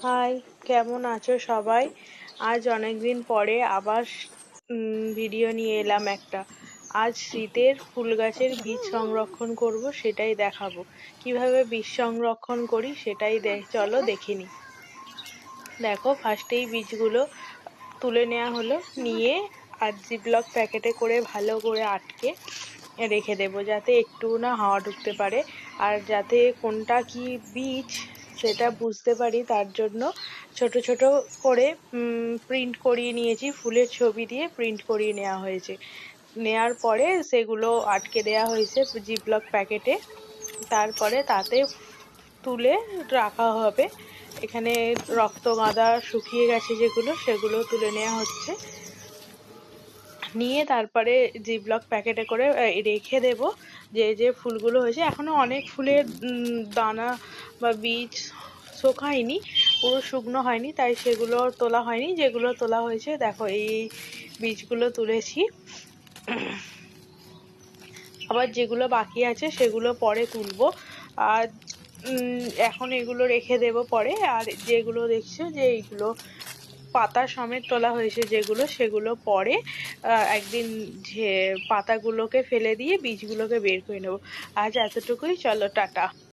High, কেমন আছো সবাই? আজ অনেকদিন পরে আবার ভিডিও নিয়ে এলাম একটা। আজ শীতের ফুল গাছের বীজ সংরক্ষণ করব, সেটাই দেখাবো। কিভাবে বীজ সংরক্ষণ করি সেটাই চলো দেখে নিই। দেখো, ফার্স্টেই বীজগুলো তুলে নেওয়া হলো, নিয়ে আর জিপলক প্যাকেটে করে ভালো করে আটকে রেখে দেবো, যাতে একটু না হাওয়া ঢুকতে পারে। আর যাতে কোনটা কি বীজ সেটা বুঝতে পারি, তার জন্য ছোট ছোট করে প্রিন্ট করিয়ে নিয়েছি, ফুলের ছবি দিয়ে প্রিন্ট করিয়ে নেওয়া হয়েছে। নেয়ার পরে সেগুলো আটকে দেওয়া হয়েছে জিপলক প্যাকেটে। তারপরে তাতে তুলে রাখা হবে। এখানে রক্তগাঁদা শুকিয়ে গেছে যেগুলো, সেগুলো তুলে নেওয়া হচ্ছে। নিয়ে তারপরে জিপলক প্যাকেটে করে রেখে দেব। যে যে ফুলগুলো হয়েছে, এখনো অনেক ফুলের দানা বা বীজ শোকায়নি, পুরো শুকনো হয়নি, তাই সেগুলো তোলা হয়নি। যেগুলো তোলা হয়েছে দেখো, এই বীজগুলো তুলেছি। আবার যেগুলো বাকি আছে সেগুলো পরে তুলবো। আর এখন এগুলো রেখে দেব পরে। আর যেগুলো দেখছো যে এইগুলো পাতা সমেত তোলা হয়েছে যেগুলো, সেগুলো পরে একদিন যে পাতাগুলোকে ফেলে দিয়ে বীজগুলোকে বের করে নেবো। আজ এতটুকুই, চলো টাটা।